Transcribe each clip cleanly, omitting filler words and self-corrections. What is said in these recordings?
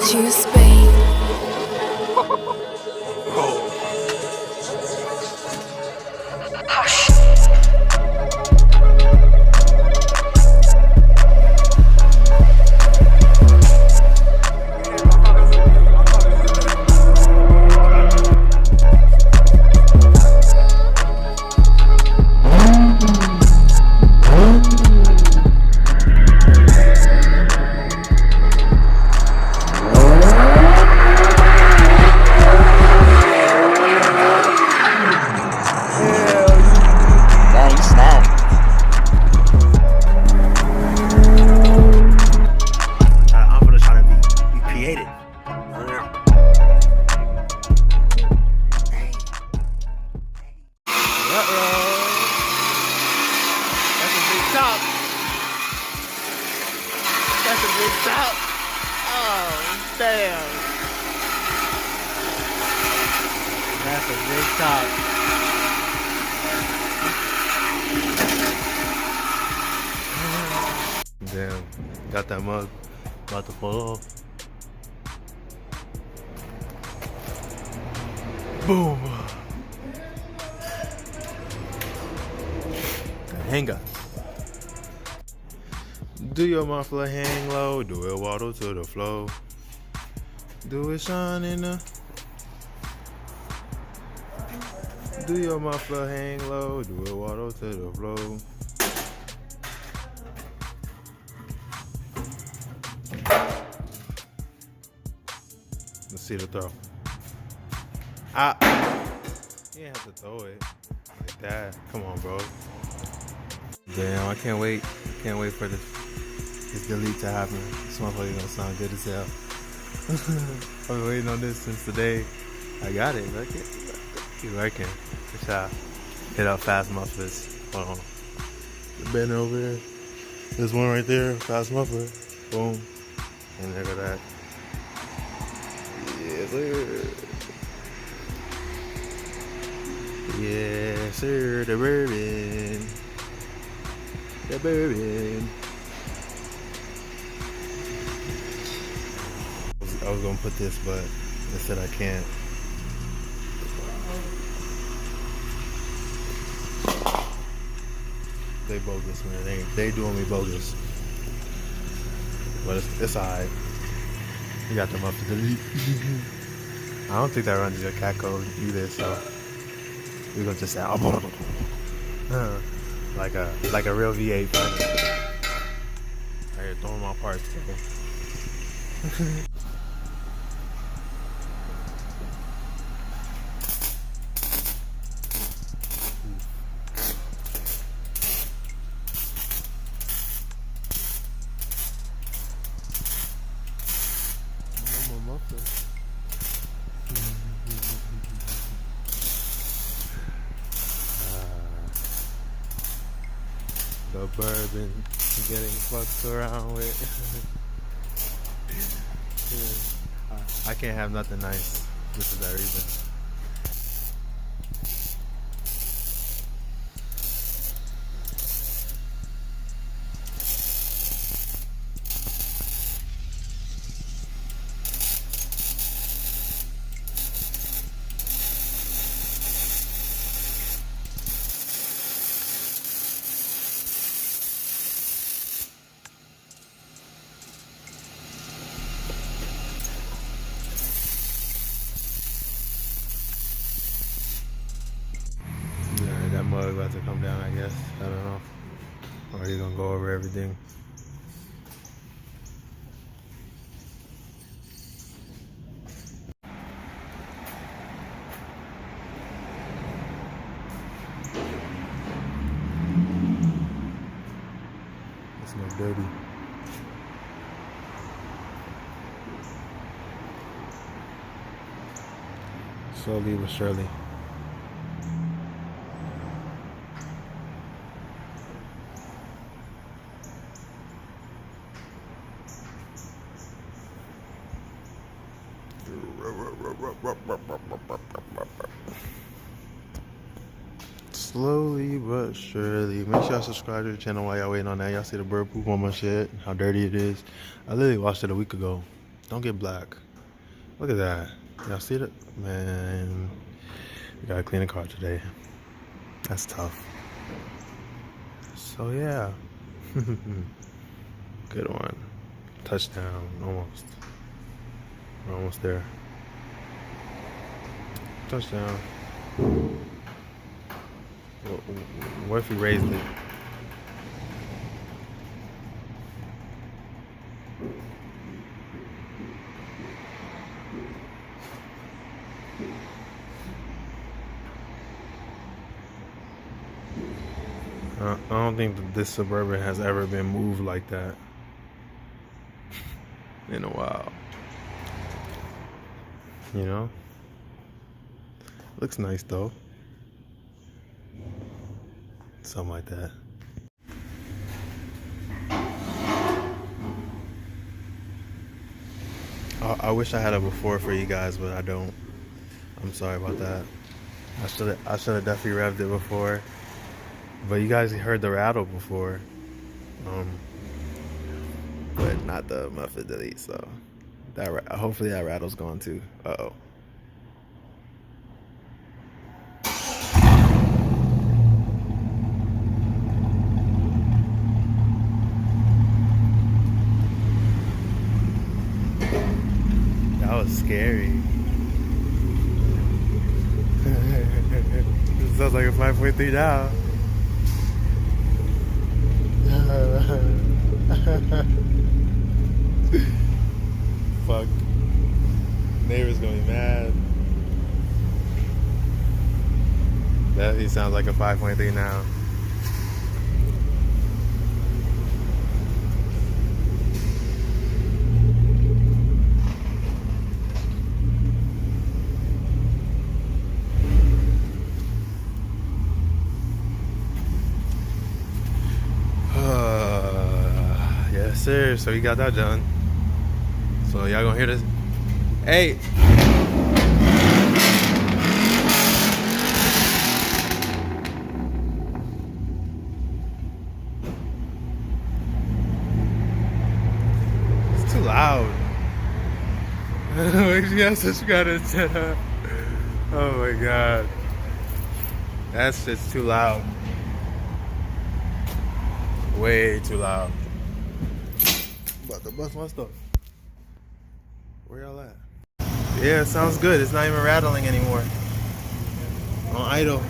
Juice, babe. Hush. That's a big top. Oh, damn. That's a big top. Damn, got that mug. About to fall off. Boom. Hang up. Do your muffler hang low, do it waddle to the flow. Do it shine in the. Do your muffler hang low, do it waddle to the flow. Let's see the throw. Ah! You didn't have to throw it like that. Come on, bro. Damn, I can't wait. Can't wait for this delete to happen. This motherfucker gonna sound good as hell. I've been waiting on this since the day I got it. Keep working. Good job. Hit up Fast Mufflers. Hold on. The banner over there. There's one right there. Fast Muffler. Boom. And there go that. Yes, sir. Yes, sir. The bourbon. The bourbon. I was gonna put this, but they said I can't. They bogus, man. They doing me bogus. But it's alright. You got them up to delete. I don't think that runs your cat code either, so we're gonna just say like a real V8 funny. I here throwing my parts. The bourbon getting fucked around with. I can't have nothing nice just for that reason. That mug about to come down, I guess. I don't know. Or he's gonna go over everything. It's no dirty. Slowly but surely. Slowly but surely. Make sure y'all subscribe to the channel while y'all waiting on that. Y'all see the bird poop on my shit, how dirty it is. I literally washed it a week ago. Don't get black. Look at that. Y'all see it? Man, we gotta clean the car today. That's tough. So yeah. Good one. Touchdown. Almost. We're almost there. Touchdown. What if we raised it? I don't think that this Suburban has ever been moved like that in a while. You know? Looks nice though. Something like that. I wish I had a before for you guys, but I don't. I'm sorry about that. I should have definitely revved it before. But you guys heard the rattle before. But not the muffler delete, so that hopefully that rattle's gone too. Uh-oh. That was scary. It sounds like a 5.3 now. Fuck. Neighbor's gonna be mad. That he sounds like a 5.3 now. Yes, sir. So you got that done. So y'all gonna hear this? Hey. It's too loud. Yes, you got it set up. Oh my god. That's just too loud. Way too loud. About to bust my stuff. Where y'all at? Yeah, it sounds good. It's not even rattling anymore. On idle.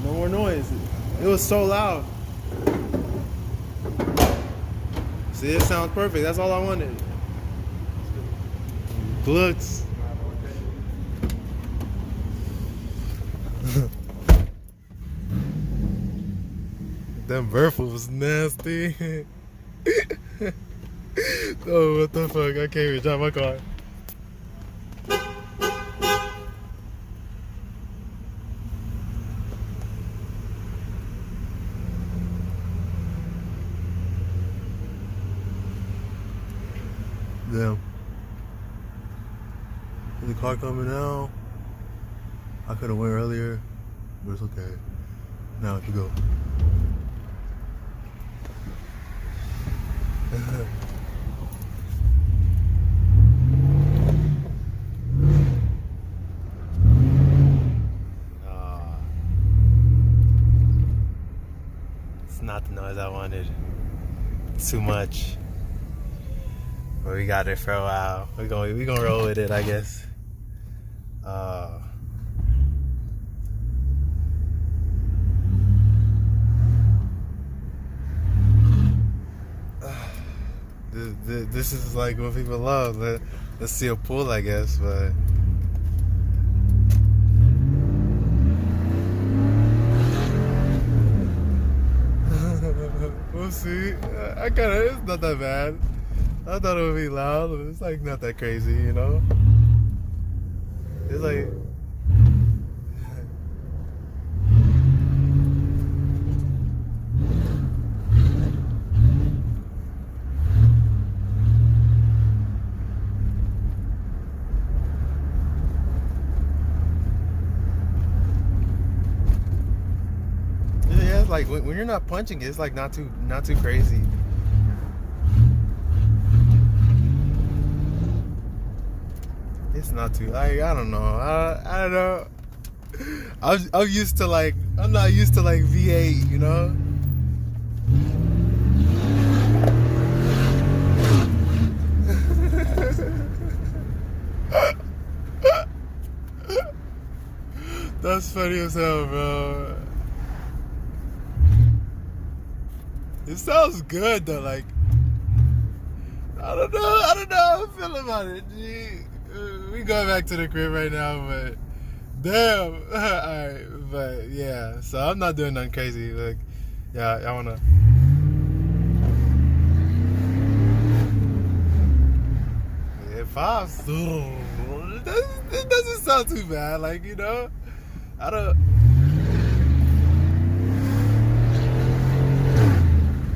No more noise. It was so loud. See, it sounds perfect. That's all I wanted. Looks. That burple was nasty. Oh, what the fuck? I can't even drive my car. Damn. Is the car coming now? I could have went earlier, but it's okay. Now it can go. It's not the noise I wanted. It's too much. But we got it for a while. We gonna roll with it, I guess. This is like what people love. Let's see a pool, I guess, but we'll see. It's not that bad. I thought it would be loud, but it's like not that crazy, you know? It's like like when you're not punching it, it's like not too crazy. It's not too, like, I don't know. I don't know. I'm used to like, I'm not used to like V8, you know? That's funny as hell, bro. It sounds good though, like, I don't know how I feel about it. Gee, we going back to the crib right now, but damn. Alright, but yeah, so I'm not doing nothing crazy. Like, yeah, I wanna. Yeah, 5. It doesn't sound too bad, like, you know? I don't.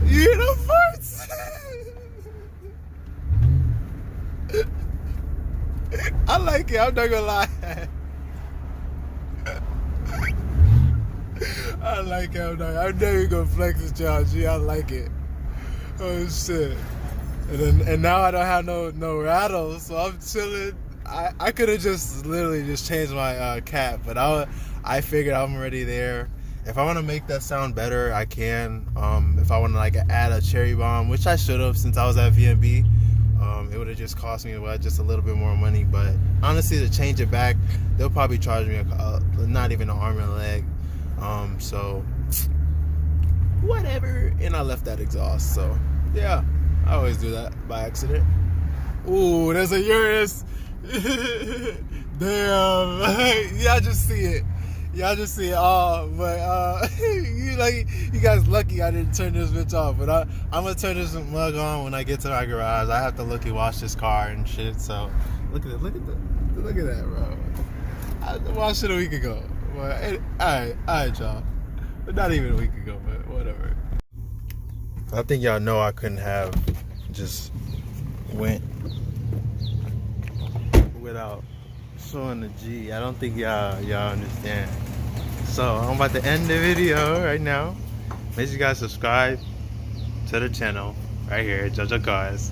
You hear the farts? I like it, I'm not gonna lie. I like it, I'm never gonna flex with y'all, G. I like it. Oh shit. And now I don't have no rattles, so I'm chilling. I could have just literally just changed my cap, but I figured I'm already there. If I want to make that sound better, I can. If I want to like add a cherry bomb, which I should have since I was at VMB, it would have just cost me just a little bit more money. But honestly, to change it back, they'll probably charge me not even an arm and a leg. So whatever. And I left that exhaust, so yeah, I always do that by accident. Ooh, there's a Urus. Damn. Y'all just see it. Oh, but you guys lucky I didn't turn this bitch off. But I'm gonna turn this mug on when I get to my garage. I have to look and wash this car and shit. So look at that, bro. I washed it a week ago. But alright, y'all. Not even a week ago, but whatever. I think y'all know I couldn't have just went without showing the G. I don't think y'all understand. So I'm about to end the video right now. Make sure you guys subscribe to the channel right here, JoJo Cars.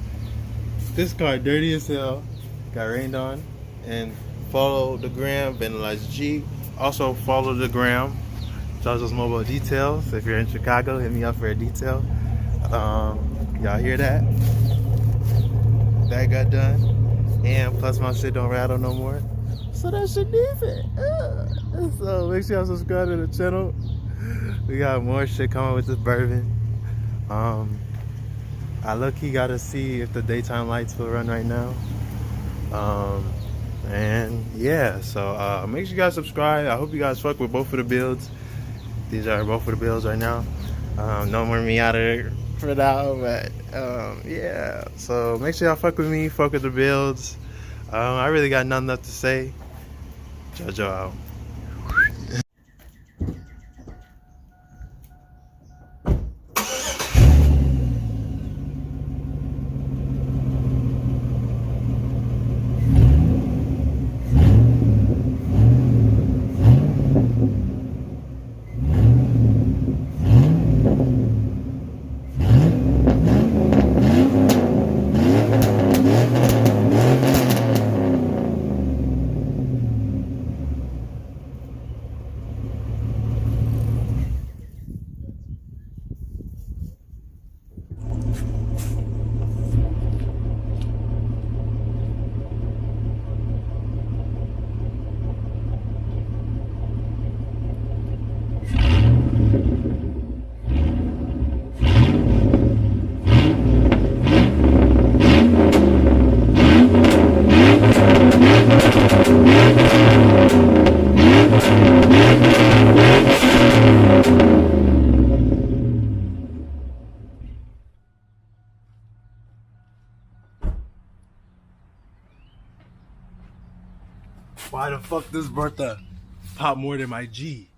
This car dirty as hell, got rained on. And follow the gram, Vandalize G. Also follow the gram, JoJo's Mobile Details. If you're in Chicago, hit me up for a detail. Y'all hear that? That got done. And plus my shit don't rattle no more. So that shit decent. So make sure y'all subscribe to the channel. We got more shit coming with this bourbon. I low-key gotta see if the daytime lights will run right now. And yeah, so make sure you guys subscribe. I hope you guys fuck with both of the builds. These are both of the builds right now. No more me out of there for now, but yeah. So make sure y'all fuck with me, fuck with the builds. I really got nothing left to say. JoJo out. Why the fuck this Bertha pop more than my G?